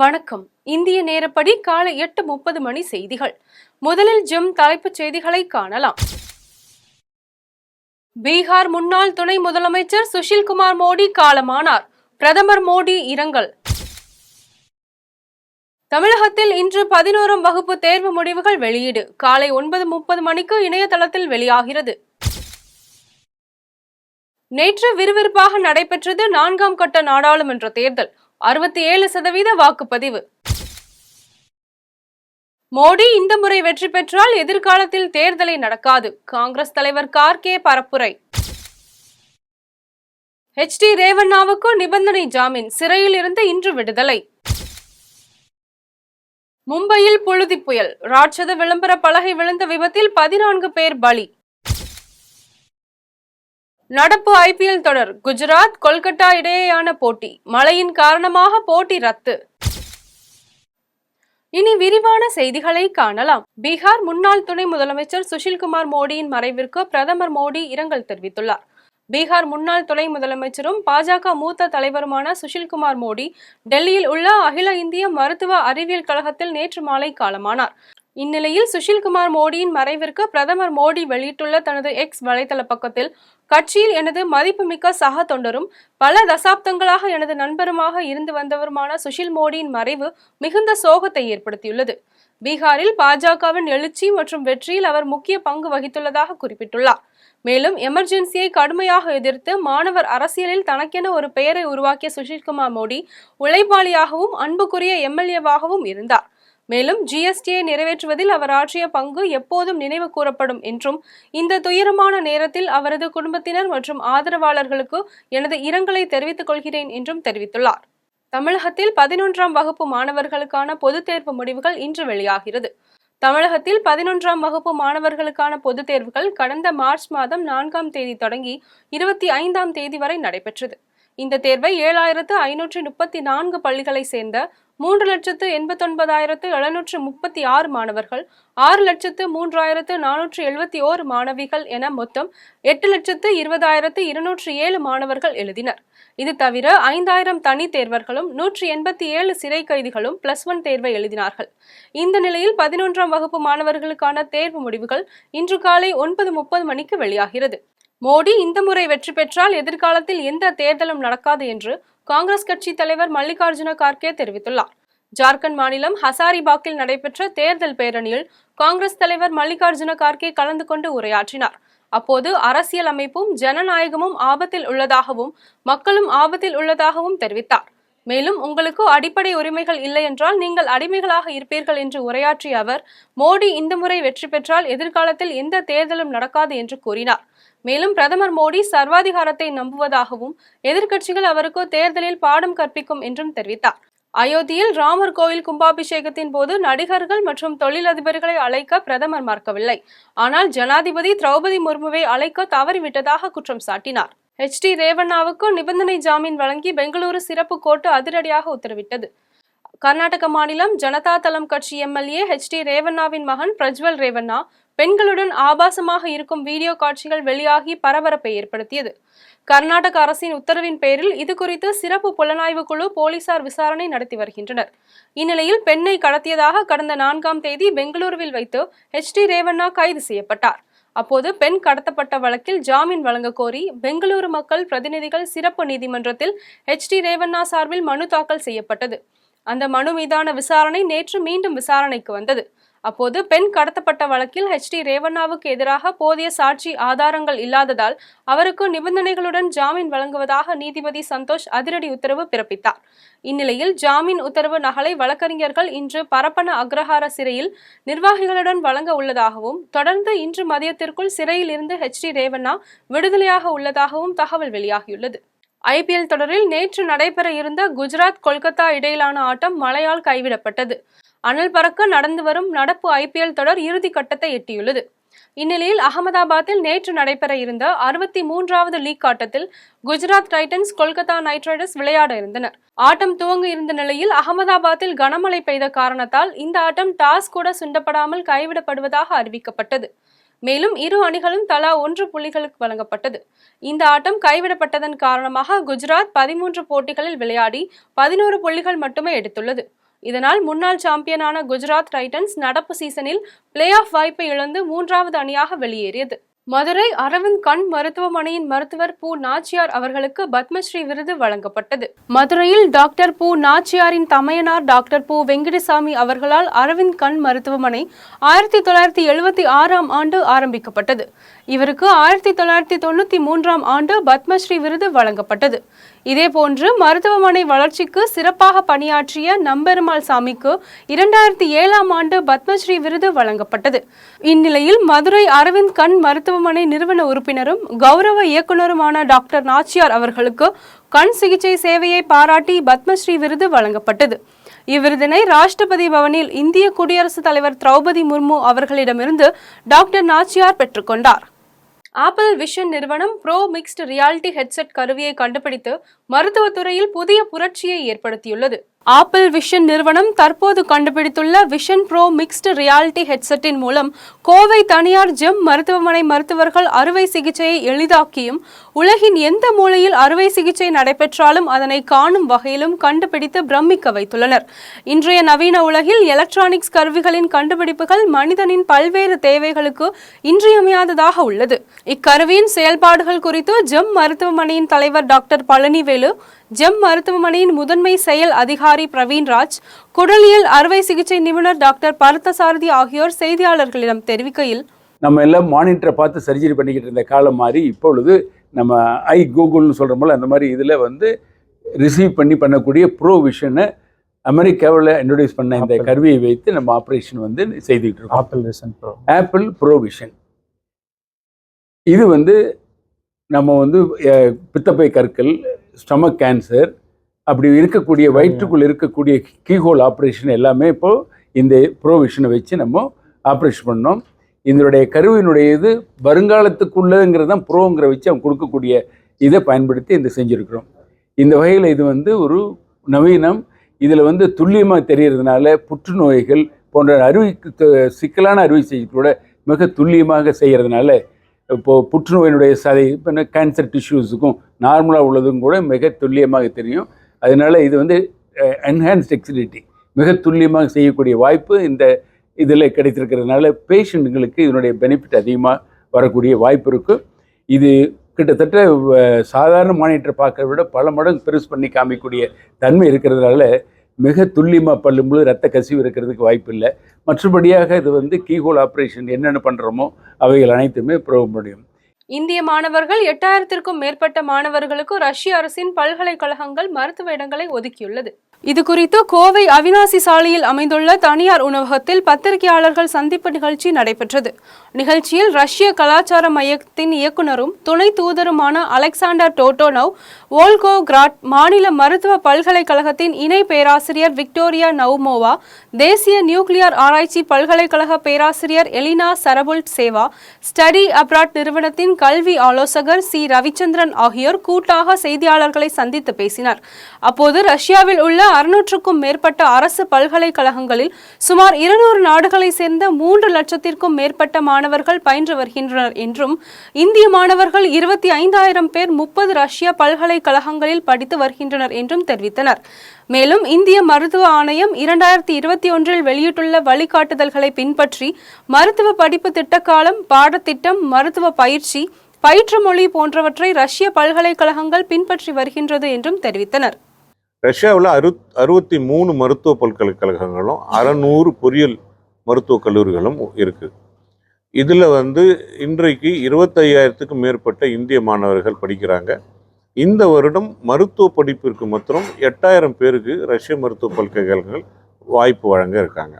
வணக்கம். இந்திய நேரப்படி காலை 8:30 மணி செய்திகள். முதலில் ஜிம் தலைப்புச் செய்திகளை காணலாம். பீகார் முன்னாள் துணை முதலமைச்சர் சுஷில்குமார் மோடி காலமானார். பிரதமர் மோடி இரங்கல். தமிழகத்தில் இன்று 11ஆம் வகுப்பு தேர்வு முடிவுகள் வெளியீடு. காலை 9:30 மணிக்கு இணையதளத்தில் வெளியாகிறது. நேற்று விறுவிறுப்பாக நடைபெற்றது 4ஆம் கட்ட நாடாளுமன்ற தேர்தல். 67% வாக்குப்பதிவு. மோடி இந்த முறை வெற்றி பெற்றால் எதிர்காலத்தில் தேர்தலை நடக்காது. காங்கிரஸ் தலைவர் கார்கே பரப்புரை. HD ரேவண்ணாவுக்கு நிபந்தனை ஜாமீன். சிறையில் இருந்து இன்று விடுதலை. மும்பையில் புழுதி புயல். ராட்சத விளம்பர பலகை விழுந்த விபத்தில் 14 பேர் பலி. நடப்பு IPL தொடர். குஜராத் கொல்கத்தா இடையேயான போட்டி. மழையின் காரணமாக போட்டி ரத்து. இனி விரிவான செய்திகளை காணலாம். பீகார் முன்னாள் துணை முதலமைச்சர் சுஷில்குமார் மோடியின் மறைவிற்கு பிரதமர் மோடி இரங்கல் தெரிவித்துள்ளார். பீகார் முன்னாள் துணை முதலமைச்சரும் பாஜக மூத்த தலைவருமான சுஷில்குமார் மோடி டெல்லியில் உள்ள அகில இந்திய மருத்துவ அறிவியல் கழகத்தில் நேற்று மாலை காலமானார். இந்நிலையில் சுஷில்குமார் மோடியின் மறைவிற்கு பிரதமர் மோடி வெளியிட்டுள்ள தனது எக்ஸ் வலைதள பக்கத்தில், கட்சியில் எனது மதிப்புமிக்க சக தொண்டரும் பல தசாப்தங்களாக எனது நண்பருமாக இருந்து வந்தவருமான சுஷில் மோடியின் மறைவு மிகுந்த சோகத்தை ஏற்படுத்தியுள்ளது. பீகாரில் பாஜகவின் எழுச்சி மற்றும் வெற்றியில் அவர் முக்கிய பங்கு வகித்துள்ளதாக குறிப்பிட்டுள்ளார். மேலும் எமர்ஜென்சியை கடுமையாக எதிர்த்து மாணவர் அரசியலில் தனக்கென ஒரு பெயரை உருவாக்கிய சுஷில்குமார் மோடி உழைப்பாளியாகவும் அன்புக்குரிய MLAவாகவும் இருந்தார். மேலும் GSTயை நிறைவேற்றுவதில் அவர் ஆற்றிய பங்கு எப்போதும் நினைவு கூறப்படும் என்றும், இந்த துயரமான நேரத்தில் அவரது குடும்பத்தினர் மற்றும் ஆதரவாளர்களுக்கு எனது இரங்கலை தெரிவித்துக் கொள்கிறேன் என்றும் தெரிவித்துள்ளார். தமிழகத்தில் 11ஆம் வகுப்பு மாணவர்களுக்கான பொதுத் தேர்வு முடிவுகள் இன்று வெளியாகிறது. தமிழகத்தில் 11ஆம் வகுப்பு மாணவர்களுக்கான பொதுத் தேர்வுகள் கடந்த மார்ச் மாதம் 4ஆம் தேதி தொடங்கி 25ஆம் தேதி வரை நடைபெற்றது. இந்த தேர்வை 7534 பள்ளிகளை சேர்ந்த 3,89,736 மாணவர்கள், 6,03,471 மாணவிகள் என மொத்தம் 8,20,207 மாணவர்கள் எழுதினர். இது தவிர 5,000 தனி தேர்வர்களும் 187 சிறை கைதிகளும் +1 தேர்வை எழுதினார்கள். இந்த நிலையில் 11ஆம் வகுப்பு மாணவர்களுக்கான தேர்வு முடிவுகள் இன்று காலை 9:30 மணிக்கு வெளியாகிறது. மோடி இந்த முறை வெற்றி பெற்றால் எதிர்காலத்தில் எந்த தேர்தலும் நடக்காது என்று காங்கிரஸ் கட்சி தலைவர் மல்லிகார்ஜுன கார்கே தெரிவித்துள்ளார். ஜார்க்கண்ட் மாநிலம் ஹசாரிபாக்கில் நடைபெற்ற தேர்தல் பேரணியில் காங்கிரஸ் தலைவர் மல்லிகார்ஜுன கார்கே கலந்து கொண்டு உரையாற்றினார். அப்போது அரசியல் அமைப்பும் ஜனநாயகமும் ஆபத்தில் உள்ளதாகவும் மக்களும் ஆபத்தில் உள்ளதாகவும் தெரிவித்தார். மேலும் உங்களுக்கு அடிப்படை உரிமைகள் இல்லை என்றால் நீங்கள் அடிமைகளாக இருப்பீர்கள் என்று உரையாற்றிய அவர், மோடி இந்த முறை வெற்றி பெற்றால் எதிர்காலத்தில் எந்த தேர்தலும் நடக்காது என்று கூறினார். மேலும் பிரதமர் மோடி சர்வாதிகாரத்தை நம்புவதாகவும் எதிர்க்கட்சிகள் அவருக்கு தேர்தலில் பாடம் கற்பிக்கும் என்றும் தெரிவித்தார். அயோத்தியில் ராமர் கோவில் கும்பாபிஷேகத்தின் போது நடிகர்கள் மற்றும் தொழிலதிபர்களை அழைக்க பிரதமர் மறுக்கவில்லை. ஆனால் ஜனாதிபதி திரௌபதி முர்முவை அழைக்க தவறிவிட்டதாக குற்றம் சாட்டினார். HD ரேவண்ணாவுக்கு நிபந்தனை ஜாமீன் வழங்கி பெங்களூரு சிறப்பு கோர்ட்டு அதிரடியாக உத்தரவிட்டது. கர்நாடக மாநிலம் ஜனதா தளம் கட்சி MLA HD ரேவண்ணாவின் மகன் பிரஜ்வல் ரேவண்ணா பெண்களுடன் ஆபாசமாக இருக்கும் வீடியோ காட்சிகள் வெளியாகி பரபரப்பை ஏற்படுத்தியது. கர்நாடக அரசின் உத்தரவின் பேரில் இது குறித்து சிறப்பு புலனாய்வு குழு போலீசார் விசாரணை நடத்தி வருகின்றனர். இந்நிலையில் பெண்ணை கடத்தியதாக கடந்த 4ஆம் தேதி பெங்களூருவில் வைத்து HD ரேவண்ணா கைது செய்யப்பட்டார். அப்போது பெண் கடத்தப்பட்ட வழக்கில் ஜாமீன் வழங்க கோரி பெங்களூரு மக்கள் பிரதிநிதிகள் சிறப்பு நீதிமன்றத்தில் HD ரேவண்ணா சார்பில் மனு தாக்கல் செய்யப்பட்டது. அந்த மனு மீதான விசாரணை நேற்று மீண்டும் விசாரணைக்கு வந்தது. அப்போது பெண் கடத்தப்பட்ட வழக்கில் HD ரேவண்ணாவுக்கு எதிராக போதிய சாட்சி ஆதாரங்கள் இல்லாததால் அவருக்கு நிபந்தனைகளுடன் ஜாமீன் வழங்குவதாக நீதிபதி சந்தோஷ் அதிரடி உத்தரவு பிறப்பித்தார். இந்நிலையில் ஜாமீன் உத்தரவு நகலை வழக்கறிஞர்கள் இன்று பரப்பன அக்ரஹார சிறையில் நிர்வாகிகளுடன் வழங்க உள்ளதாகவும், தொடர்ந்து இன்று மதியத்திற்குள் சிறையில் இருந்து HD ரேவண்ணா விடுதலையாக உள்ளதாகவும் தகவல் வெளியாகியுள்ளது. IPL தொடரில் நேற்று நடைபெற இருந்த குஜராத் கொல்கத்தா இடையிலான ஆட்டம் மழையால் கைவிடப்பட்டது. அனல் பறக்க நடந்து வரும் நடப்பு IPL தொடர் இறுதி கட்டத்தை எட்டியுள்ளது. இந்நிலையில் அகமதாபாத்தில் நேற்று நடைபெற இருந்த 63வது லீக் ஆட்டத்தில் Gujarat Titans Kolkata night Riders விளையாட இருந்தனர். ஆட்டம் துவங்க இருந்த நிலையில் அகமதாபாத்தில் கனமழை பெய்த காரணத்தால் இந்த ஆட்டம் டாஸ் கூட சுண்டப்படாமல் கைவிடப்படுவதாக அறிவிக்கப்பட்டது. மேலும் இரு அணிகளும் தலா 1 புள்ளிகளுக்கு வழங்கப்பட்டது. இந்த ஆட்டம் கைவிடப்பட்டதன் காரணமாக குஜராத் 13 போட்டிகளில் விளையாடி 11 புள்ளிகள் மட்டுமே எடுத்துள்ளது. இதனால் முன்னாள் சாம்பியனான குஜராத் டைட்டன்ஸ் நடப்பு சீசனில் பிளே ஆஃப் வாய்ப்பை இழந்து 3வது அணியாக வெளியேறியது. மதுரை அரவிந்த் கண் மருத்துவமனையின் மருத்துவர் பூ நாச்சியார் அவர்களுக்கு பத்மஸ்ரீ விருது வழங்கப்பட்டது. மதுரையில் டாக்டர் பூ நாச்சியாரின் தமையனார் டாக்டர் பூ வெங்கடசாமி அவர்களால் அரவிந்த் கண் மருத்துவமனை 1976ஆம் ஆண்டு ஆரம்பிக்கப்பட்டது. இவருக்கு 1993ஆம் ஆண்டு பத்மஸ்ரீ விருது வழங்கப்பட்டது. இதேபோன்று மருத்துவமனை வளர்ச்சிக்கு சிறப்பாக பணியாற்றிய நம்பெருமாள் சாமிக்கு 2007ஆம் ஆண்டு பத்மஸ்ரீ விருது வழங்கப்பட்டது. இந்நிலையில் மதுரை அரவிந்த் கண் மருத்துவமனை நிறுவன உறுப்பினரும் கௌரவ இயக்குநருமான டாக்டர் நாச்சியார் அவர்களுக்கு கண் சிகிச்சை சேவையை பாராட்டி பத்மஸ்ரீ விருது வழங்கப்பட்டது. இவ்விருதினை ராஷ்டிரபதி பவனில் இந்திய குடியரசுத் தலைவர் திரௌபதி முர்மு அவர்களிடமிருந்து டாக்டர் நாச்சியார் பெற்றுக்கொண்டார். ஆப்பிள் விஷன் நிறுவனம் ப்ரோ மிக்ஸ்டு ரியாலிட்டி ஹெட்செட் கருவியை கண்டுபிடித்து மருத்துவத்துறையில் புதிய புரட்சியை ஏற்படுத்தியுள்ளது. ஆப்பிள் விஷன் நிறுவனம் தற்போது கண்டுபிடித்துள்ள விஷன் ப்ரோ மிக்ஸ்டு ரியாலிட்டி ஹெட்செட்டின் மூலம் கோவை தனியார் ஜெம் மருத்துவமனை மருத்துவர்கள் அறுவை சிகிச்சையை எளிதாக்கியும் உலகின் எந்த மூலையில் அறுவை சிகிச்சை நடைபெற்றாலும் அதனை காணும் வகையிலும் கண்டுபிடித்து பிரமிக்க வைத்துள்ளனர். இன்றைய நவீன உலகில் எலக்ட்ரானிக்ஸ் கருவிகளின் கண்டுபிடிப்புகள் மனிதனின் பல்வேறு தேவைகளுக்கு இன்றியமையாததாக உள்ளது. இக்கருவியின் செயல்பாடுகள் குறித்து ஜெம் மருத்துவமனையின் தலைவர் டாக்டர் பழனிவேலு, ஜெம் மருத்துவமனையின் முதன்மை செயல் அதிகாரி பிரவீன்ராஜ், குடலியல் அறுவை சிகிச்சை நிபுணர் டாக்டர் பார்த்தசாரதி ஆகியோர் செய்தியாளர்களிடம் தெரிவிக்கையில், நம்ம எல்லாம் மானிட்டரை பார்த்து சர்ஜரி பண்ணிக்கிட்டு இருந்த காலம் மாதிரி இப்பொழுது நம்ம கூகுள்னு சொல்கிற போல அந்த மாதிரி இதில் ரிசீவ் பண்ணக்கூடிய ப்ரோ விஷனை அமெரிக்காவில் இன்ட்ரோடியூஸ் பண்ண இந்த கருவியை வைத்து நம்ம ஆப்ரேஷன் செய்துக்கிட்டு இருக்கோம். ஆப்பிள் ப்ரோ விஷன் இது நம்ம பித்தப்பை கற்கள், ஸ்டமக் கேன்சர், அப்படி இருக்கக்கூடிய வயிற்றுக்குள் இருக்கக்கூடிய கீஹோல் ஆப்ரேஷன் எல்லாமே இப்போது இந்த ப்ரோவிஷனை வச்சு நம்ம ஆப்ரேஷன் பண்ணோம். இதனுடைய கருவியினுடைய இது வருங்காலத்துக்குள்ளதுங்கிறது தான் ப்ரோங்கிற வச்சு அவங்க கொடுக்கக்கூடிய இதை பயன்படுத்தி இந்த செஞ்சுருக்கிறோம். இந்த வகையில் இது ஒரு நவீனம். இதில் துல்லியமாக தெரியறதுனால புற்றுநோய்கள் போன்ற சிக்கலான அறுவை சிகிச்சை கூட மிக துல்லியமாக செய்கிறதுனால இப்போது புற்றுநோயினுடைய இப்போ கேன்சர் டிஷ்யூஸுக்கும் நார்மலாக உள்ளதும் கூட மிக துல்லியமாக தெரியும். அதனால் இது என்ஹான்ஸ்ட் எக்ஸிலிட்டி மிக துல்லியமாக செய்யக்கூடிய வாய்ப்பு இந்த இதில் கிடைத்திருக்கிறதுனால பேஷண்ட்டுங்களுக்கு இதனுடைய பெனிஃபிட் அதிகமாக வரக்கூடிய வாய்ப்பு இருக்குது. இது கிட்டத்தட்ட சாதாரண மானிட்டர் பார்க்கறத விட பல மடங்கு பெருசு பண்ணி காமிக்கக்கூடிய தன்மை இருக்கிறதுனால மிக துல்லியமாக பண்ணும்போது ரத்த கசிவு இருக்கிறதுக்கு வாய்ப்பு இல்லை. மற்றபடியாக இது கீஹோல் ஆப்ரேஷன் என்னென்ன பண்ணுறோமோ அவைகள் அனைத்துமே ப்ரூவ் முடியும். இந்திய மாணவர்கள் 8000க்கும் மேற்பட்ட மாணவர்களுக்கு ரஷ்ய அரசின் பல்கலைக்கழகங்கள் மருத்துவ இடங்களை ஒதுக்கியுள்ளது. இது குறித்து கோவை அவினாசி சாலையில் அமைந்துள்ள தனியார் உணவகத்தில் பத்திரிகையாளர்கள் சந்திப்பு நிகழ்ச்சி நடைபெற்றது. நிகழ்ச்சியில் ரஷ்ய கலாச்சார மையத்தின் இயக்குனரும் துணை தூதருமான அலெக்சாண்டர் டோட்டோனவ், வோல்கோகிராட் மாநில மருத்துவ பல்கலைக்கழகத்தின் இணை பேராசிரியர் விக்டோரியா நவுமோவா, தேசிய நியூக்ளியர் ஆராய்ச்சி பல்கலைக்கழக பேராசிரியர் எலினா சரபுல்ட் சேவா, ஸ்டடி அப்ராட் நிறுவனத்தின் கல்வி ஆலோசகர் சி ரவிச்சந்திரன் ஆகியோர் கூட்டாக செய்தியாளர்களை சந்தித்து பேசினர். அப்போது ரஷ்யாவில் உள்ள 600க்கும் மேற்பட்ட அரசு பல்கலைக்கழகங்களில் சுமார் 200 நாடுகளை சேர்ந்த 3 லட்சத்திற்கும் மேற்பட்ட மாணவர்கள் பயின்று வருகின்றனர் என்றும் இந்திய மாணவர்கள் 25,000 பேர் 30 ரஷ்ய பல்கலைக்கழகங்களில் படித்து வருகின்றனர் என்றும் தெரிவித்தனர். மேலும் இந்திய மருத்துவ ஆணையம் 2021இல் வெளியிட்டுள்ள வழிகாட்டுதல்களை பின்பற்றி மருத்துவ படிப்பு திட்டக்காலம், பாடத்திட்டம், மருத்துவ பயிற்சி, பயிற்று மொழி போன்றவற்றை ரஷ்ய பல்கலைக்கழகங்கள் பின்பற்றி வருகின்றது என்றும் தெரிவித்தனர். ரஷ்யாவில் 63 மருத்துவ பல்கலைக்கழகங்களும் 600 பொறியியல் மருத்துவக் கல்லூரிகளும் இருக்குது. இதில் இன்றைக்கு 25,000க்கும் மேற்பட்ட இந்திய மாணவர்கள் படிக்கிறாங்க. இந்த வருடம் மருத்துவ படிப்பிற்கு மாத்திரம் 8,000 பேருக்கு ரஷ்ய மருத்துவ பல்கலைக்கழகங்கள் வாய்ப்பு வழங்க இருக்காங்க.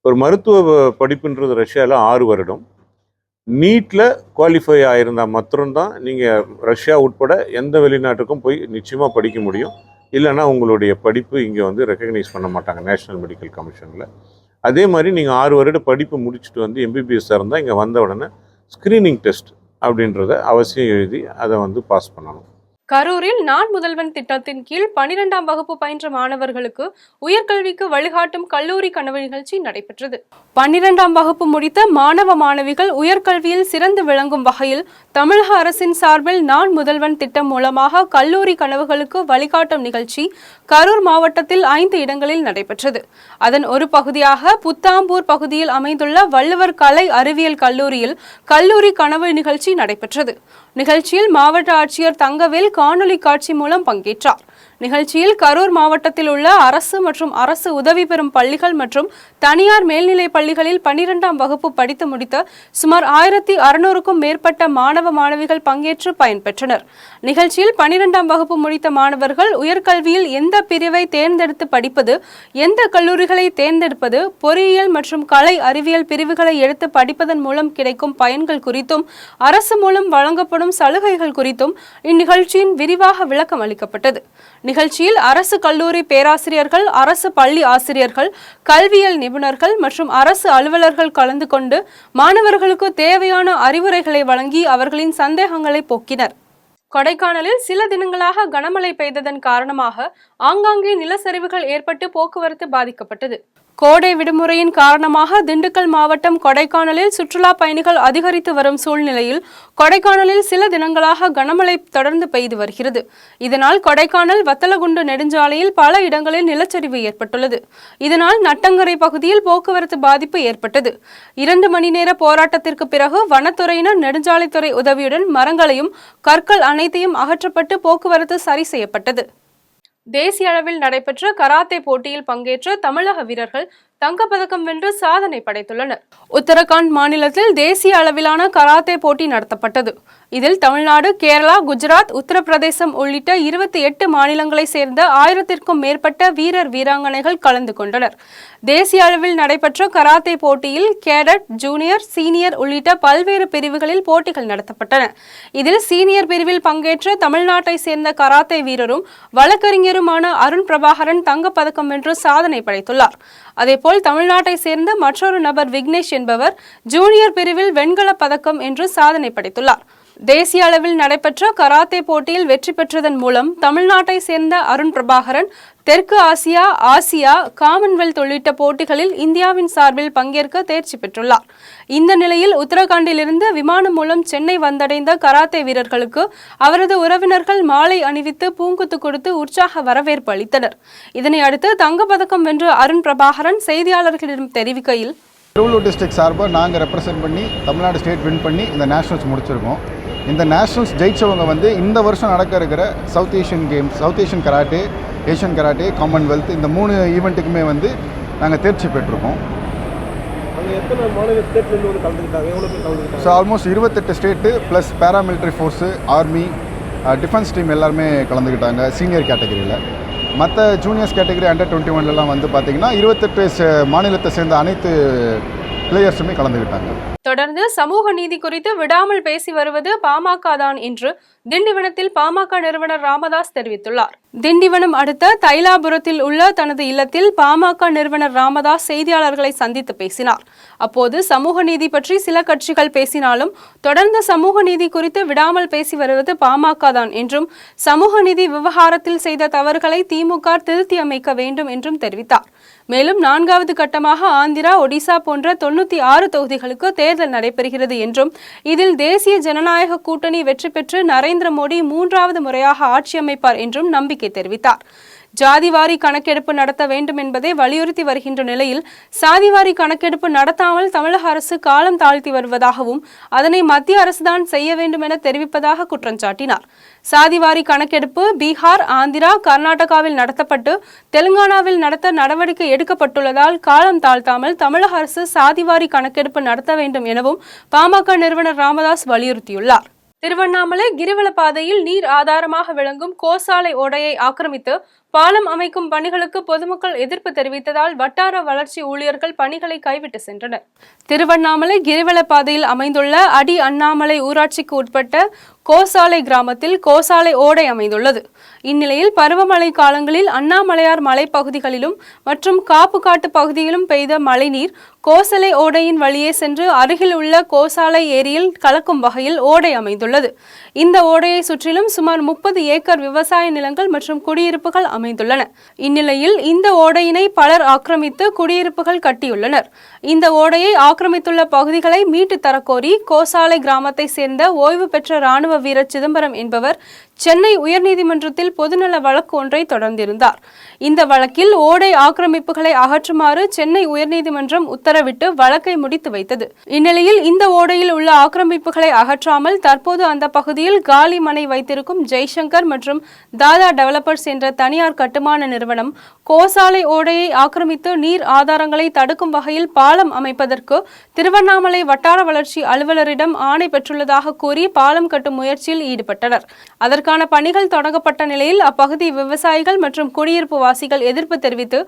ஒரு மருத்துவ படிப்புன்றது ரஷ்யாவில் 6 வருடம். நீட்டில் குவாலிஃபை ஆகியிருந்தால் மாத்திரம்தான் நீங்கள் ரஷ்யா உட்பட எந்த வெளிநாட்டுக்கும் போய் நிச்சயமாக படிக்க முடியும். இல்லைனா உங்களுடைய படிப்பு இங்கே ரெக்கக்னைஸ் பண்ண மாட்டாங்க நேஷ்னல் மெடிக்கல் கமிஷனில். அதே மாதிரி நீங்கள் 6 வருட படிப்பு முடிச்சுட்டு எம்பிபிஎஸ்ஸாக இருந்தால் இங்கே வந்த உடனே ஸ்க்ரீனிங் டெஸ்ட் அப்படின்றத அவசியம் எழுதி அதை பாஸ் பண்ணணும். கரூரில் நான் முதல்வன் திட்டத்தின் கீழ் 12ஆம் வகுப்பு பயின்ற மாணவர்களுக்கு உயர்கல்விக்கு வழிகாட்டும் கல்லூரி கனவு நிகழ்ச்சி நடைபெற்றது. 12ஆம் வகுப்பு முடித்த மாணவ மாணவிகள் உயர்கல்வியில் சிறந்து விளங்கும் வகையில் தமிழக அரசின் சார்பில் நான் முதல்வன் திட்டம் மூலமாக கல்லூரி கனவுகளுக்கு வழிகாட்டும் நிகழ்ச்சி கரூர் மாவட்டத்தில் 5 இடங்களில் நடைபெற்றது. அதன் ஒரு பகுதியாக புத்தாம்பூர் பகுதியில் அமைந்துள்ள வள்ளுவர் கலை அறிவியல் கல்லூரியில் கல்லூரி கனவு நிகழ்ச்சி நடைபெற்றது. நிகழ்ச்சியில் மாவட்ட ஆட்சியர் தங்கவேல் காணொலி காட்சி மூலம் பங்கேற்றார். நிகழ்ச்சியில் கரூர் மாவட்டத்தில் உள்ள அரசு மற்றும் அரசு உதவி பெறும் பள்ளிகள் மற்றும் தனியார் மேல்நிலை பள்ளிகளில் 12ஆம் வகுப்பு படித்து முடித்த சுமார் 1600க்கும் மேற்பட்ட மாணவ மாணவிகள் பங்கேற்று பயன்பெற்றனர். நிகழ்ச்சியில் 12ஆம் வகுப்பு முடித்த மாணவர்கள் உயர்கல்வியில் எந்த பிரிவை தேர்ந்தெடுத்து படிப்பது, எந்த கல்லூரிகளை தேர்ந்தெடுப்பது, பொறியியல் மற்றும் கலை அறிவியல் பிரிவுகளை எடுத்து படிப்பதன் மூலம் கிடைக்கும் பயன்கள் குறித்தும் அரசு மூலம் வழங்கப்படும் சலுகைகள் குறித்தும் இந்நிகழ்ச்சியின் விரிவாக விளக்கம் அளிக்கப்பட்டது. நிகழ்ச்சியில் அரசு கல்லூரி பேராசிரியர்கள், அரசு பள்ளி ஆசிரியர்கள், கல்வியியல் நிபுணர்கள் மற்றும் அரசு அலுவலர்கள் கலந்து கொண்டு மாணவர்களுக்கு தேவையான அறிவுரைகளை வழங்கி அவர்களின் சந்தேகங்களை போக்கினர். கொடைக்கானலில் சில தினங்களாக கனமழை பெய்ததன் காரணமாக ஆங்காங்கே நிலச்சரிவுகள் ஏற்பட்டு போக்குவரத்து பாதிக்கப்பட்டது. கோடை விடுமுறையின் காரணமாக திண்டுக்கல் மாவட்டம் கொடைக்கானலில் சுற்றுலா பயணிகள் அதிகரித்து வரும் சூழ்நிலையில் கொடைக்கானலில் சில தினங்களாக கனமழை தொடர்ந்து பெய்து வருகிறது. இதனால் கொடைக்கானல் வத்தலகுண்டு நெடுஞ்சாலையில் பல இடங்களில் நிலச்சரிவு ஏற்பட்டுள்ளது. இதனால் நட்டங்கரை பகுதியில் போக்குவரத்து பாதிப்பு ஏற்பட்டது. 2 மணி நேர போராட்டத்திற்கு பிறகு வனத்துறையினர் நெடுஞ்சாலைத்துறை உதவியுடன் மரங்களையும் கற்கள் அனைத்தையும் அகற்றப்பட்டு போக்குவரத்து சரி செய்யப்பட்டது. தேசிய அளவில் நடைபெற்ற கராத்தே போட்டியில் பங்கேற்ற தமிழக வீரர்கள் தங்கப்பதக்கம் வென்று சாதனை படைத்துள்ளனர். உத்தரகாண்ட் மாநிலத்தில் தேசிய அளவிலான கராத்தே போட்டி நடத்தப்பட்டது. இதில் தமிழ்நாடு, கேரளா, குஜராத், உத்தரப்பிரதேசம் உள்ளிட்ட 28 மாநிலங்களை சேர்ந்த 1000க்கும் மேற்பட்ட வீரர் வீராங்கனைகள் கலந்து கொண்டனர். தேசிய அளவில் நடைபெற்ற கராத்தே போட்டியில் கேடட், ஜூனியர், சீனியர் உள்ளிட்ட பல்வேறு பிரிவுகளில் போட்டிகள் நடத்தப்பட்டன. இதில் சீனியர் பிரிவில் பங்கேற்ற தமிழ்நாட்டை சேர்ந்த கராத்தே வீரரும் வழக்கறிஞருமான அருண் பிரபாகரன் தங்கப்பதக்கம் வென்று சாதனை படைத்துள்ளார். அதேபோல் தமிழ்நாட்டை சேர்ந்த மற்றொரு நபர் விக்னேஷ் என்பவர் ஜூனியர் பிரிவில் வெண்கலப் பதக்கம் என்று சாதனை படைத்துள்ளார். தேசிய அளவில் நடைபெற்ற கராத்தே போட்டியில் வெற்றி பெற்றதன் மூலம் தமிழ்நாட்டை சேர்ந்த அருண் பிரபாகரன் தெற்கு ஆசியா, ஆசியா, காமன்வெல்த் உள்ளிட்ட போட்டிகளில் இந்தியாவின் சார்பில் பங்கேற்க தேர்ச்சி பெற்றுள்ளார். இந்த நிலையில் உத்தரகாண்டிலிருந்து விமானம் மூலம் சென்னை வந்தடைந்த கராத்தே வீரர்களுக்கு அவரது உறவினர்கள் மாலை அணிவித்து பூங்குத்து கொடுத்து உற்சாக வரவேற்பு அளித்தனர். இதனை அடுத்து தங்கப்பதக்கம் வென்ற அருண் பிரபாகரன் செய்தியாளர்களிடம் தெரிவிக்கையில், திருவள்ளூர் டிஸ்ட்ரிக்ட் சார்பாக நாங்கள் ரெப்ரசென்ட் பண்ணி தமிழ்நாடு ஸ்டேட் வின் பண்ணி இந்த நேஷனல்ஸ் முடிச்சிருக்கோம். இந்த நேஷனல்ஸ் ஜெயிச்சவங்க இந்த வருஷம் நடக்க இருக்கிற South Asian Games, South Asian karate, Asian karate, Commonwealth இந்த 3 ஈவெண்ட்டுக்குமே நாங்கள் தேர்ச்சி பெற்றிருக்கோம். So almost 28 state plus paramilitary force, army, defence team எல்லாருமே கலந்துக்கிட்டாங்க சீனியர் கேட்டகரியில். மற்ற ஜூனியர்ஸ் கேட்டகரி அண்டர் 21 பார்த்திங்கன்னா 28 மாநிலத்தை சேர்ந்த அனைத்து பிளேயர்ஸுமே கலந்துக்கிட்டாங்க. தொடர்ந்து சமூக நீதி குறித்து விடாமல் பேசி வருவது பாமக தான் என்று திண்டிவனத்தில் பாமக நிறுவனர் ராமதாஸ் தெரிவித்துள்ளார். திண்டிவனம் அடுத்த தைலாபுரத்தில் உள்ள தனது இல்லத்தில் பாமக நிறுவனர் ராமதாஸ் செய்தியாளர்களை சந்தித்து பேசினார். அப்போது சமூக நீதி பற்றி சில கட்சிகள் பேசினாலும் தொடர்ந்து சமூக நீதி குறித்து விடாமல் பேசி வருவது பாமக தான் என்றும் சமூக நீதி விவகாரத்தில் செய்த தவறுகளை திமுக திருத்தி அமைக்க வேண்டும் என்றும் தெரிவித்தார். மேலும் 4வது கட்டமாக ஆந்திரா, ஒடிசா போன்ற 96 தொகுதிகளுக்கு தேர்தல் நடைபெறுகிறது என்றும் இதில் தேசிய ஜனநாயக கூட்டணி வெற்றி பெற்று நரேந்திர மோடி 3வது முறையாக ஆட்சி அமைப்பார் என்றும் நம்பிக்கை தெரிவித்தார். ஜாதிவாரி கணக்கெடுப்பு நடத்த வேண்டும் என்பதை வலியுறுத்தி வருகின்ற நிலையில் சாதிவாரி கணக்கெடுப்பு நடத்தாமல் தமிழக அரசு காலம் தாழ்த்தி வருவதாகவும் அதனை மத்திய அரசுதான் செய்ய வேண்டும் என தெரிவிப்பதாக குற்றம் சாட்டினார். சாதிவாரி கணக்கெடுப்பு பீகார், ஆந்திரா, கர்நாடகாவில் நடத்தப்பட்டு தெலுங்கானாவில் நடத்த நடவடிக்கை எடுக்கப்பட்டுள்ளதால் காலம் தாழ்த்தாமல் தமிழக அரசு சாதிவாரி கணக்கெடுப்பு நடத்த வேண்டும் எனவும் பாமக நிறுவனர் ராமதாஸ் வலியுறுத்தியுள்ளார். திருவண்ணாமலை கிரிவல பாதையில் நீர் ஆதாரமாக விளங்கும் கோசாலை ஓடையை ஆக்கிரமித்து பாலம் அமைக்கும் பணிகளுக்கு பொதுமக்கள் எதிர்ப்பு தெரிவித்ததால் வட்டார வளர்ச்சி ஊழியர்கள் பணிகளை கைவிட்டு சென்றனர். திருவண்ணாமலை கிரிவல பாதையில் அமைந்துள்ள அடி அண்ணாமலை ஊராட்சிக்கு உட்பட்ட கோசாலை கிராமத்தில் கோசாலை ஓடை அமைந்துள்ளது. இந்நிலையில் பருவமழை காலங்களில் அண்ணாமலையார் மலைப்பகுதிகளிலும் மற்றும் காப்புக்காட்டு பகுதியிலும் பெய்த மழைநீர் கோசலை ஓடையின் வழியே சென்று அருகில் உள்ள கோசாலை ஏரியில் கலக்கும் வகையில் ஓடை அமைந்துள்ளது. இந்த ஓடையை சுற்றிலும் சுமார் 30 ஏக்கர் விவசாய நிலங்கள் மற்றும் குடியிருப்புகள் அமைந்துள்ளன. இந்நிலையில் இந்த ஓடையினை பலர் ஆக்கிரமித்து குடியிருப்புகள் கட்டியுள்ளனர். இந்த ஓடையை ஆக்கிரமித்துள்ள பகுதிகளை மீட்டு தரக்கோரி கோசாலை கிராமத்தை சேர்ந்த ஓய்வு பெற்ற ராணுவ வீரர் சிதம்பரம் என்பவர் சென்னை உயர்நீதிமன்றத்தில் பொதுநல வழக்கு ஒன்றை தொடர்ந்திருந்தார். இந்த வழக்கில் ஓடை ஆக்கிரமிப்புகளை அகற்றுமாறு சென்னை உயர்நீதிமன்றம் உத்தரவிட்டு வழக்கை முடித்து வைத்தது. இந்நிலையில் இந்த ஓடையில் உள்ள ஆக்கிரமிப்புகளை அகற்றாமல் தற்போது அந்த பகுதியில் காலி மனை வைத்திருக்கும் ஜெய்சங்கர் மற்றும் தாதா டெவலப்பர்ஸ் என்ற தனியார் கட்டுமான நிறுவனம் கோசாலை ஓடையை ஆக்கிரமித்து நீர் ஆதாரங்களை தடுக்கும் வகையில் பாலம் அமைப்பதற்கு திருவண்ணாமலை வட்டார வளர்ச்சி அலுவலரிடம் ஆணை பெற்றுள்ளதாக கூறி பாலம் கட்டும் முயற்சியில் ஈடுபட்டனர். அதற்கான பணிகள் தொடங்கப்பட்ட நிலையில் அப்பகுதி விவசாயிகள் மற்றும் குடியிருப்பு வாசிகள் எதிர்ப்பு தெரிவித்து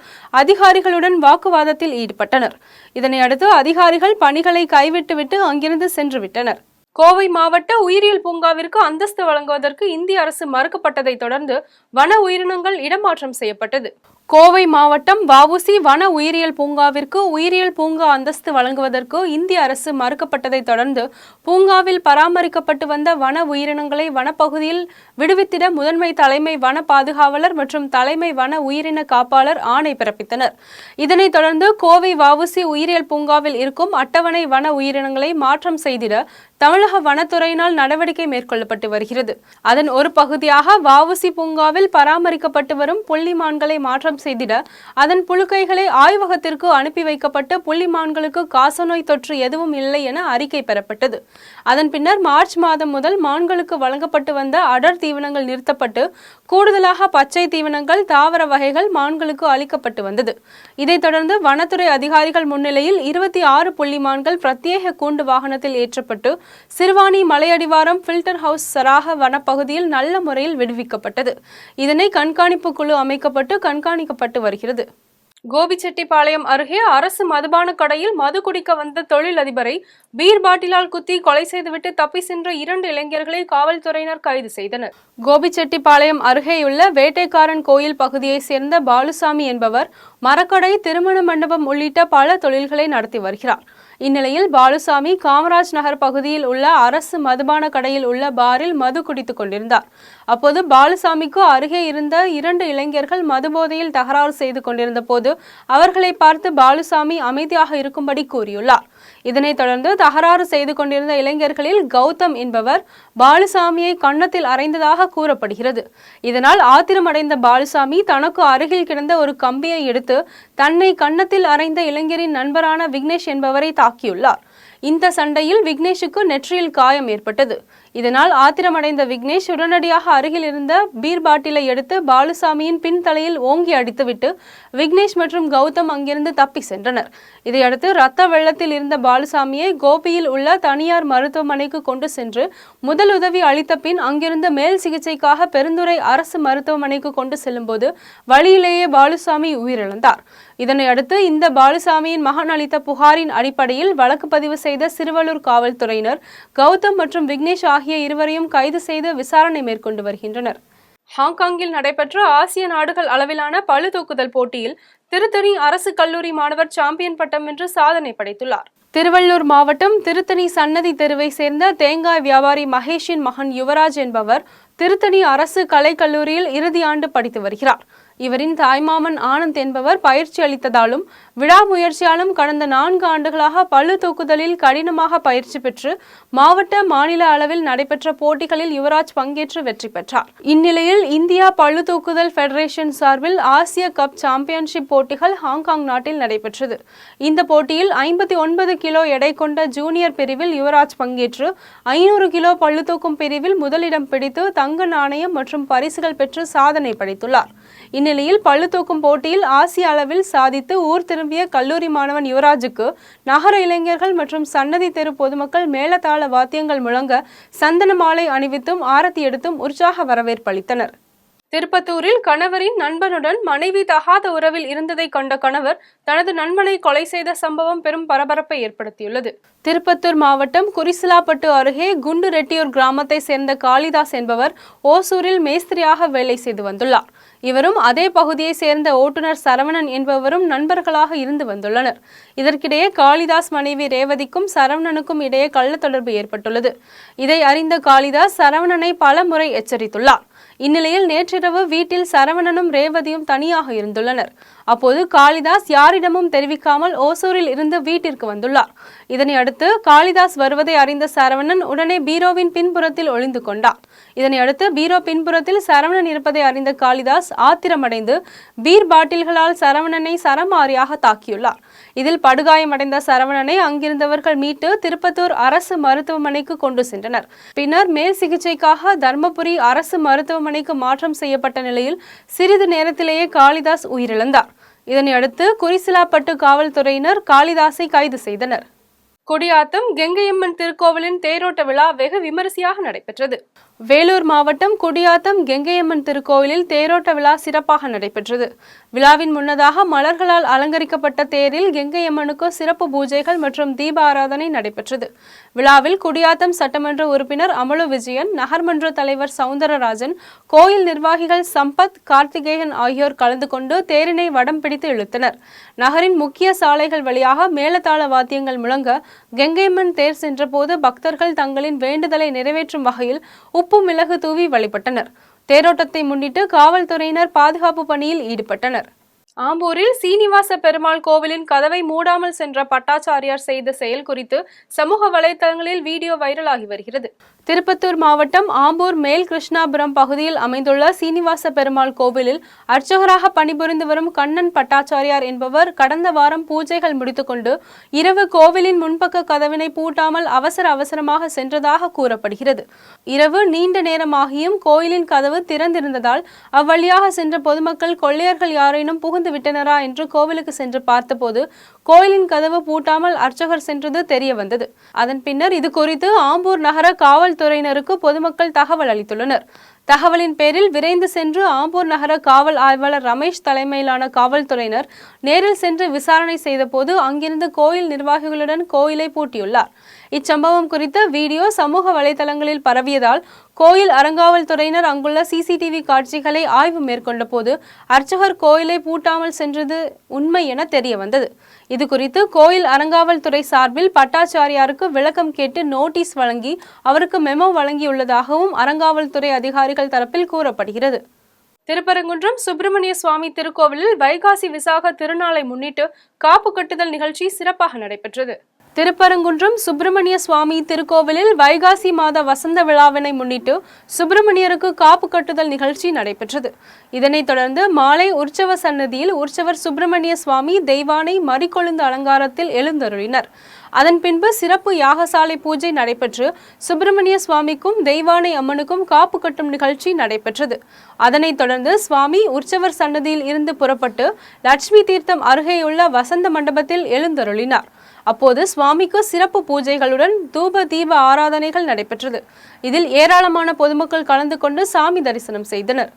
அதிகாரிகளுடன் வாக்குவாதத்தில் ஈடுபட்டனர். இதனையடுத்து அதிகாரிகள் பணிகளை கைவிட்டுவிட்டு அங்கிருந்து சென்றுவிட்டனர். கோவை மாவட்ட உயிரியல் பூங்காவிற்கு அந்தஸ்து வழங்குவதற்கு இந்திய அரசு மறுக்கப்பட்டதை தொடர்ந்து வன உயிரினங்கள் இடமாற்றம் செய்யப்பட்டது. கோவை மாவட்டம் வஉசி வன உயிரியல் பூங்காவிற்கு உயிரியல் பூங்கா அந்தஸ்து வழங்குவதற்கு இந்திய அரசு மறுக்கப்பட்டதை தொடர்ந்து பூங்காவில் பராமரிக்கப்பட்டு வந்த வன உயிரினங்களை வனப்பகுதியில் விடுவித்திட முதன்மை தலைமை வன பாதுகாவலர் மற்றும் தலைமை வன உயிரின காப்பாளர் ஆணை பிறப்பித்தனர். இதனைத் தொடர்ந்து கோவை வஉசி உயிரியல் பூங்காவில் இருக்கும் அட்டவணை வன உயிரினங்களை மாற்றம் செய்திட தமிழக வனத்துறையினால் நடவடிக்கை மேற்கொள்ளப்பட்டு வருகிறது. அதன் ஒரு பகுதியாக வஉசி பூங்காவில் பராமரிக்கப்பட்டு வரும் புள்ளிமான்களை மாற்றம் செய்திட அதன் புழுக்கைகளை ஆய்வகத்திற்கு அனுப்பி வைக்கப்பட்டு புள்ளிமான்களுக்கு காசநோய் தொற்று எதுவும் இல்லை என அறிக்கை பெறப்பட்டது. அதன் பின்னர் மார்ச் மாதம் முதல் மான்களுக்கு வழங்கப்பட்டு வந்த அடர் தீவனங்கள் நிறுத்தப்பட்டு கூடுதலாக பச்சை தீவனங்கள் தாவர வகைகள் மான்களுக்கு அளிக்கப்பட்டு வந்தது. இதைத் தொடர்ந்து வனத்துறை அதிகாரிகள் முன்னிலையில் 26 புள்ளிமான்கள் பிரத்யேக கூண்டு வாகனத்தில் ஏற்றப்பட்டு சிறுவாணி மலையடிவாரம் ஃபில்டர் ஹவுஸ் சராக வனப்பகுதியில் நல்ல முறையில் விடுவிக்கப்பட்டது. இதனை கண்காணிப்பு குழு அமைக்கப்பட்டு கண்காணிக்கப்பட்டு வருகிறது. கோபிச்செட்டிப்பாளையம் அருகே அரசு மதுபான கடையில் மது குடிக்க வந்த தொழிலதிபரை பீர் பாட்டிலால் குத்தி கொலை செய்துவிட்டு தப்பி சென்ற 2 இளைஞர்களை காவல்துறையினர் கைது செய்தனர். கோபிச்செட்டிப்பாளையம் அருகேயுள்ள வேட்டைக்காரன் கோயில் பகுதியை சேர்ந்த பாலுசாமி என்பவர் மரக்கடை, திருமண மண்டபம் உள்ளிட்ட பல தொழில்களை நடத்தி வருகிறார். இந்நிலையில் பாலுசாமி காமராஜ் நகர் பகுதியில் உள்ள அரசு மதுபான கடையில் உள்ள பாரில் மது குடித்துக் கொண்டிருந்தார். அப்போது பாலுசாமிக்கு அருகே இருந்த 2 இளைஞர்கள் மதுபோதையில் தகராறு செய்து கொண்டிருந்த போது அவர்களை பார்த்து பாலுசாமி அமைதியாக இருக்கும்படி கூறியுள்ளார். இதனைத் தொடர்ந்து தகராறு செய்து கொண்டிருந்த இளைஞர்களில் கௌதம் என்பவர் பாலுசாமியை கன்னத்தில் அறைந்ததாக கூறப்படுகிறது. இதனால் ஆத்திரமடைந்த பாலுசாமி தனக்கு அருகில் கிடந்த ஒரு கம்பியை எடுத்து தன்னை கன்னத்தில் அறைந்த இளைஞரின் நண்பரான விக்னேஷ் என்பவரை தாக்கியுள்ளார். இந்த சண்டையில் விக்னேஷுக்கு நெற்றியில் காயம் ஏற்பட்டது. இதனால் ஆத்திரமடைந்த விக்னேஷ் உடனடியாக அருகில் இருந்த பீர் பாட்டிலை எடுத்து பாலுசாமியின் பின்தலையில் ஓங்கி அடித்துவிட்டு விக்னேஷ் மற்றும் கௌதம் அங்கிருந்து தப்பி சென்றனர். இதையடுத்து ரத்த வெள்ளத்தில் இருந்த பாலுசாமியை கோபியில் உள்ள தனியார் மருத்துவமனைக்கு கொண்டு சென்று முதலுதவி அளித்த பின் அங்கிருந்து மேல் சிகிச்சைக்காக பெருந்துறை அரசு மருத்துவமனைக்கு கொண்டு செல்லும் போது வழியிலேயே பாலுசாமி உயிரிழந்தார். இதனை அடுத்து இந்த பாலுசாமியின் மகன் அளித்த புகாரின் அடிப்படையில் வழக்கு பதிவு செய்த சிறுவலூர் காவல்துறையினர் கௌதம் மற்றும் விக்னேஷ் ஆகிய இருவரையும் கைது செய்து விசாரணை மேற்கொண்டு வருகின்றனர். ஹாங்காங்கில் நடைபெற்ற ஆசிய நாடுகள் அளவிலான பளு தூக்குதல் போட்டியில் திருத்தணி அரசு கல்லூரி மாணவர் சாம்பியன் பட்டம் வென்று சாதனை படைத்துள்ளார். திருவள்ளூர் மாவட்டம் திருத்தணி சன்னதி தெருவை சேர்ந்த தேங்காய் வியாபாரி மகேஷின் மகன் யுவராஜ் என்பவர் திருத்தணி அரசு கலைக்கல்லூரியில் இறுதி ஆண்டு படித்து வருகிறார். இவரின் தாய்மாமன் ஆனந்த் என்பவர் பயிற்சி அளித்ததாலும் விடாமுயற்சியாலும் கடந்த 4 ஆண்டுகளாக பளு தூக்குதலில் கடினமாக பயிற்சி பெற்று மாவட்ட, மாநில அளவில் நடைபெற்ற போட்டிகளில் யுவராஜ் பங்கேற்று வெற்றி பெற்றார். இந்நிலையில் இந்தியா பளு தூக்குதல் பெடரேஷன் சார்பில் ஆசிய கப் சாம்பியன்ஷிப் போட்டிகள் ஹாங்காங் நாட்டில் நடைபெற்றது. இந்த போட்டியில் 59 கிலோ எடை கொண்ட ஜூனியர் பிரிவில் யுவராஜ் பங்கேற்று 500 கிலோ பளு தூக்கும் பிரிவில் முதலிடம் பிடித்து தங்க நாணயம் மற்றும் பரிசுகள் பெற்று சாதனை படைத்துள்ளார். இந்நிலையில் பளு தூக்கும் போட்டியில் ஆசிய அளவில் சாதித்து ஊர் திரும்பிய கல்லூரி மாணவன் யுவராஜுக்கு நகர இளைஞர்கள் மற்றும் சன்னதி தெரு பொதுமக்கள் மேளதாள வாத்தியங்கள் முழங்க சந்தன மாலை அணிவித்தும் ஆரத்தி எடுத்தும் உற்சாக வரவேற்பு அளித்தனர். திருப்பத்தூரில் கணவரின் நண்பனுடன் மனைவி தகாத உறவில் இருந்ததை கண்ட கணவர் தனது நண்பனை கொலை செய்த சம்பவம் பெரும் பரபரப்பை ஏற்படுத்தியுள்ளது. திருப்பத்தூர் மாவட்டம் குறிசிலாப்பட்டு அருகே குண்டு ரெட்டியூர் கிராமத்தை சேர்ந்த காளிதாஸ் என்பவர் ஓசூரில் மேஸ்திரியாக வேலை செய்து வந்துள்ளார். இவரும் அதே பகுதியை சேர்ந்த ஓட்டுநர் சரவணன் என்பவரும் நண்பர்களாக இருந்து வந்துள்ளனர். இதற்கிடையே காளிதாஸ் மனைவி ரேவதிக்கும் சரவணனுக்கும் இடையே கள்ள தொடர்பு ஏற்பட்டுள்ளது. இதை அறிந்த காளிதாஸ் சரவணனை பல முறை எச்சரித்துள்ளார். இந்நிலையில் நேற்றிரவு வீட்டில் சரவணனும் ரேவதியும் தனியாக இருந்துள்ளனர். அப்போது காளிதாஸ் யாரிடமும் தெரிவிக்காமல் ஓசூரில் இருந்து வீட்டிற்கு வந்துள்ளார். இதனை அடுத்து காளிதாஸ் வருவதை அறிந்த சரவணன் உடனே பீரோவின் பின்புறத்தில் ஒளிந்து கொண்டார். இதனை அடுத்து பீரோ பின்புறத்தில் சரவணன் இருப்பதை அறிந்த காளிதாஸ் ஆத்திரமடைந்து பீர் பாட்டில்களால் சரவணனை சரமாரியாக தாக்கியுள்ளார். இதில் படுகாயமடைந்த சரவணனை அங்கிருந்தவர்கள் மீட்டு திருப்பத்தூர் அரசு மருத்துவமனைக்கு கொண்டு சென்றனர். பின்னர் மேல் சிகிச்சைக்காக தர்மபுரி அரசு மருத்துவமனைக்கு மாற்றம் செய்யப்பட்ட நிலையில் சிறிது நேரத்திலேயே காளிதாஸ் உயிரிழந்தார். இதனை அடுத்து குறிசிலாப்பட்டு காவல்துறையினர் காளிதாஸை கைது செய்தனர். குடியாத்தம் கெங்கையம்மன் திருக்கோவிலின் தேரோட்ட விழா வெகு விமரிசையாக நடைபெற்றது. வேலூர் மாவட்டம் குடியாத்தம் கெங்கையம்மன் திருக்கோவிலில் தேரோட்ட விழா சிறப்பாக நடைபெற்றது. விழாவின் முன்னதாக மலர்களால் அலங்கரிக்கப்பட்ட தேரில் கெங்கையம்மனுக்கு சிறப்பு பூஜைகள் மற்றும் தீப ஆராதனை நடைபெற்றது. விழாவில் குடியாத்தம் சட்டமன்ற உறுப்பினர் அமலு விஜயன், நகர்மன்ற தலைவர் சவுந்தரராஜன், கோயில் நிர்வாகிகள் சம்பத், கார்த்திகேயன் ஆகியோர் கலந்து கொண்டு தேரினை வடம் பிடித்து இழுத்தனர். நகரின் முக்கிய சாலைகள் வழியாக மேளதாள வாத்தியங்கள் முழங்க கெங்கையம்மன் தேர் சென்றபோது பக்தர்கள் தங்களின் வேண்டுதலை நிறைவேற்றும் வகையில் உப்பு மிளகு தூவி வழிபட்டனர். தேரோட்டத்தை முன்னிட்டு காவல்துறையினர் பாதுகாப்பு பணியில் ஈடுபட்டனர். ஆம்பூரில் சீனிவாச பெருமாள் கோவிலின் கதவை மூடாமல் சென்ற பட்டாச்சாரியார் செய்த செயல் குறித்து சமூக வலைதளங்களில் வீடியோ வைரலாகி வருகிறது. திருப்பத்தூர் மாவட்டம் ஆம்பூர் மேல் கிருஷ்ணாபுரம் பகுதியில் அமைந்துள்ள சீனிவாச பெருமாள் கோவிலில் அர்ச்சகராக பணிபுரிந்து வரும் கண்ணன் பட்டாச்சாரியார் என்பவர் கடந்த வாரம் பூஜைகள் முடித்துக்கொண்டு இரவு கோவிலின் முன்பக்க கதவினை பூட்டாமல் அவசரமாக சென்றதாக கூறப்படுகிறது. இரவு நீண்ட நேரமாகியும் கோயிலின் கதவு திறந்திருந்ததால் அவ்வழியாக சென்ற பொதுமக்கள் கொள்ளையர்கள் யாரேனும் புகுந்து விட்டனரா என்று கோவிலுக்கு சென்று பார்த்தபோது கோயிலின் கதவு பூட்டாமல் அர்ச்சகர் சென்றது தெரிய வந்தது. அதன் பின்னர் இது குறித்து ஆம்பூர் நகர காவல்துறையினருக்கு பொதுமக்கள் தகவல் அளித்துள்ளனர். தகவலின் பேரில் விரைந்து சென்று ஆம்பூர் நகர காவல் ஆய்வாளர் ரமேஷ் தலைமையிலான காவல்துறையினர் நேரில் சென்று விசாரணை செய்தபோது அங்கிருந்து கோயில் நிர்வாகிகளுடன் கோயிலை பூட்டியுள்ளார். இச்சம்பவம் குறித்த வீடியோ சமூக வலைதளங்களில் பரவியதால் கோயில் அறங்காவல்துறையினர் அங்குள்ள சிசிடிவி காட்சிகளை ஆய்வு மேற்கொண்ட போது அர்ச்சகர் கோயிலை பூட்டாமல் சென்றது உண்மை என தெரிய வந்தது. இது குறித்து கோயில் அறங்காவல்துறை சார்பில் பட்டாச்சாரியாருக்கு விளக்கம் கேட்டு நோட்டீஸ் வழங்கி அவருக்கு மெமோ வழங்கியுள்ளதாகவும் அறங்காவல்துறை அதிகாரிகள் தரப்பில் கூறப்படுகிறது. திருப்பரங்குன்றம் சுப்பிரமணிய சுவாமி திருக்கோவிலில் வைகாசி விசாக திருநாளை முன்னிட்டு காப்பு கட்டுதல் நிகழ்ச்சி சிறப்பாக நடைபெற்றது. திருப்பரங்குன்றம் சுப்பிரமணிய சுவாமி திருக்கோவிலில் வைகாசி மாத வசந்த விழாவினை முன்னிட்டு சுப்பிரமணியருக்கு காப்பு கட்டுதல் நிகழ்ச்சி நடைபெற்றது. இதனைத் தொடர்ந்து மாலை உற்சவ சன்னதியில் உற்சவர் சுப்பிரமணிய சுவாமி தெய்வானை மறிக்கொழுந்து அலங்காரத்தில் எழுந்தருளினர். அதன் பின்பு சிறப்பு யாகசாலை பூஜை நடைபெற்று சுப்பிரமணிய சுவாமிக்கும் தெய்வானை அம்மனுக்கும் காப்பு கட்டும் நிகழ்ச்சி நடைபெற்றது. அதனைத் தொடர்ந்து சுவாமி உற்சவர் சன்னதியில் இருந்து புறப்பட்டு லட்சுமி தீர்த்தம் அருகேயுள்ள வசந்த மண்டபத்தில் எழுந்தருளினார். அப்போது சுவாமிக்கு சிறப்பு பூஜைகளுடன் தூப தீப ஆராதனைகள் நடைபெற்றது. இதில் ஏராளமான பொதுமக்கள் கலந்து கொண்டு சாமி தரிசனம் செய்தனர்.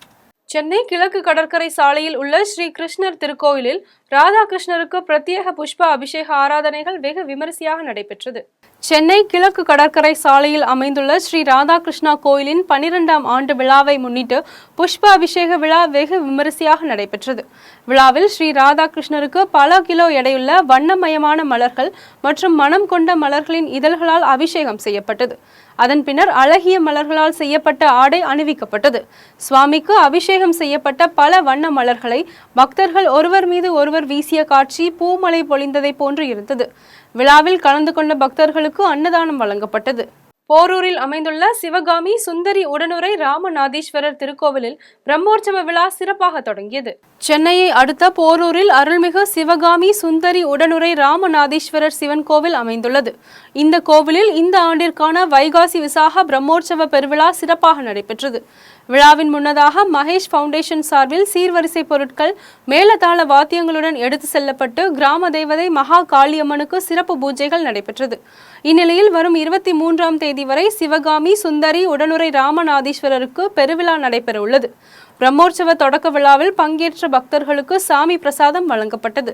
சென்னை கிழக்கு கடற்கரை சாலையில் உள்ள ஸ்ரீ கிருஷ்ணர் திருக்கோயிலில் ராதாகிருஷ்ணருக்கு பிரத்யேக புஷ்ப அபிஷேக ஆராதனைகள் வெகு விமரிசையாக நடைபெற்றது. சென்னை கிழக்கு கடற்கரை சாலையில் அமைந்துள்ள ஸ்ரீ ராதாகிருஷ்ணா கோயிலின் 12ஆம் ஆண்டு விழாவை முன்னிட்டு புஷ்ப அபிஷேக விழா வெகு விமரிசையாக நடைபெற்றது. விழாவில் ஸ்ரீ ராதாகிருஷ்ணருக்கு பல கிலோ எடையுள்ள வண்ணமயமான மலர்கள் மற்றும் மனம் கொண்ட மலர்களின் இதழ்களால் அபிஷேகம் செய்யப்பட்டது. அதன் பின்னர் அழகிய மலர்களால் செய்யப்பட்ட ஆடை அணிவிக்கப்பட்டது. சுவாமிக்கு அபிஷேகம் செய்யப்பட்ட பல வண்ண மலர்களை பக்தர்கள் ஒருவர் மீது ஒருவர் வீசிய காட்சி பூமழை பொழிந்ததை போன்று இருந்தது. விழாவில் கலந்து கொண்ட பக்தர்களுக்கு அன்னதானம் வழங்கப்பட்டது. போரூரில் அமைந்துள்ள சிவகாமி சுந்தரி உடனுரை ராமநாதீஸ்வரர் திருக்கோவிலில் பிரம்மோற்சவ விழா சிறப்பாக தொடங்கியது. சென்னையை அடுத்த போரூரில் அருள்மிகு சிவகாமி சுந்தரி உடனுரை ராமநாதீஸ்வரர் சிவன் கோவில் அமைந்துள்ளது. இந்த கோவிலில் இந்த ஆண்டிற்கான வைகாசி விசாக பிரம்மோற்சவ பெருவிழா சிறப்பாக நடைபெற்றது. விழாவின் முன்னதாக மகேஷ் ஃபவுண்டேஷன் சார்பில் சீர்வரிசை பொருட்கள் மேளதாள வாத்தியங்களுடன் எடுத்து செல்லப்பட்டு கிராம தேவதை மகா காளியம்மனுக்கு சிறப்பு பூஜைகள் நடைபெற்றது. இந்நிலையில் வரும் 23ஆம் தேதி வரை சிவகாமி சுந்தரி உடனுரை ராமநாதீஸ்வரருக்கு பெருவிழா நடைபெற உள்ளது. பிரம்மோற்சவ தொடக்க விழாவில் பங்கேற்ற பக்தர்களுக்கு சாமி பிரசாதம் வழங்கப்பட்டது.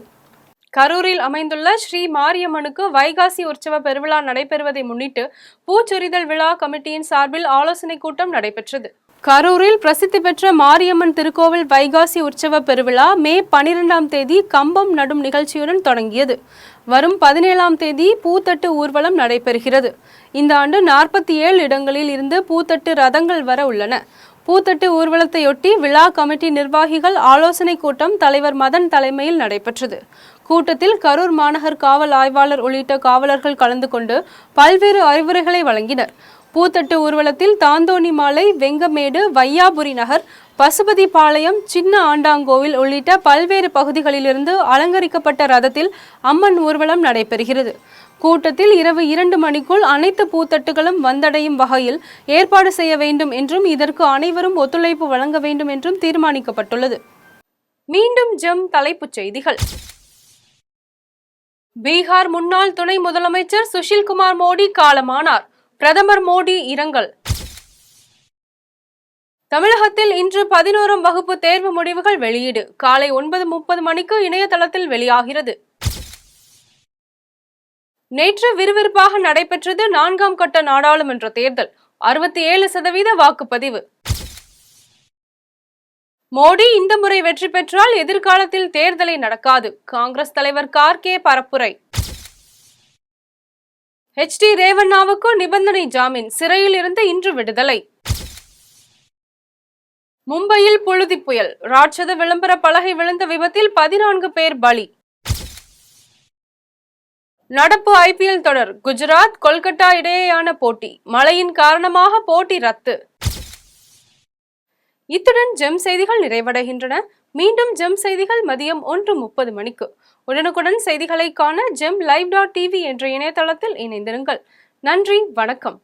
கரூரில் அமைந்துள்ள ஸ்ரீ மாரியம்மனுக்கு வைகாசி உற்சவ பெருவிழா நடைபெறுவதை முன்னிட்டு பூச்சொரிதல் விழா கமிட்டியின் சார்பில் ஆலோசனை கூட்டம் நடைபெற்றது. கரூரில் பிரசித்தி பெற்ற மாரியம்மன் திருக்கோவில் வைகாசி உற்சவ பெருவிழா மே 12ஆம் தேதி கம்பம் நடும் நிகழ்ச்சியுடன் தொடங்கியது. வரும் 17ஆம் தேதி பூத்தட்டு ஊர்வலம் நடைபெறுகிறது. இந்த ஆண்டு 47 இடங்களில் இருந்து பூத்தட்டு ரதங்கள் வர உள்ளன. பூத்தட்டு ஊர்வலத்தையொட்டி விழா கமிட்டி நிர்வாகிகள் ஆலோசனை கூட்டம் தலைவர் மதன் தலைமையில் நடைபெற்றது. கூட்டத்தில் கரூர் மாநகர் காவல் ஆய்வாளர் உள்ளிட்ட காவலர்கள் கலந்து கொண்டு பல்வேறு அறிவுரைகளை வழங்கினர். பூத்தட்டு ஊர்வலத்தில் தாந்தோணி மாலை, வெங்கமேடு, வையாபுரி நகர், பசுபதி பாளையம், சின்ன ஆண்டாங்கோவில் உள்ளிட்ட பல்வேறு பகுதிகளிலிருந்து அலங்கரிக்கப்பட்ட ரதத்தில் அம்மன் ஊர்வலம் நடைபெறுகிறது. கூட்டத்தில் இரவு 2 மணிக்குள் அனைத்து பூத்தட்டுகளும் வந்தடையும் வகையில் ஏற்பாடு செய்ய வேண்டும் என்றும் இதற்கு அனைவரும் ஒத்துழைப்பு வழங்க வேண்டும் என்றும் தீர்மானிக்கப்பட்டுள்ளது. மீண்டும் ஜெம் தலைப்புச் செய்திகள். பீகார் முன்னாள் துணை முதலமைச்சர் சுஷில்குமார் மோடி காலமானார். பிரதமர் மோடி இரங்கல். தமிழகத்தில் இன்று 11ஆம் வகுப்பு தேர்வு முடிவுகள் வெளியீடு. காலை 9:30 மணிக்கு இணையதளத்தில் வெளியாகிறது. நேற்று விறுவிறுப்பாக நடைபெற்றது 4ஆம் கட்ட நாடாளுமன்ற தேர்தல். 67% வாக்குப்பதிவு. மோடி இந்த முறை வெற்றி பெற்றால் எதிர்காலத்தில் தேர்தலை நடக்காது. காங்கிரஸ் தலைவர் கார்கே பரப்புரை. HD ரேவண்ணாவுக்கு நிபந்தனை ஜாமீன். சிறையில் இருந்து இன்று விடுதலை. மும்பையில் புழுதி புயல். ராட்சத விளம்பர பலகை விழுந்த விபத்தில் 14 பேர் பலி. நடப்பு IPL தொடர். குஜராத், கொல்கத்தா இடையேயான போட்டி. மழையின் காரணமாக போட்டி ரத்து. இத்துடன் ஜெம் செய்திகள் நிறைவடைகின்றன. மீண்டும் ஜெம் செய்திகள் மதியம் 1:30 மணிக்கு. உடனுக்குடன் செய்திகளை காண GemLive.tv என்ற இணையதளத்தில் இணைந்திருங்கள். நன்றி, வணக்கம்.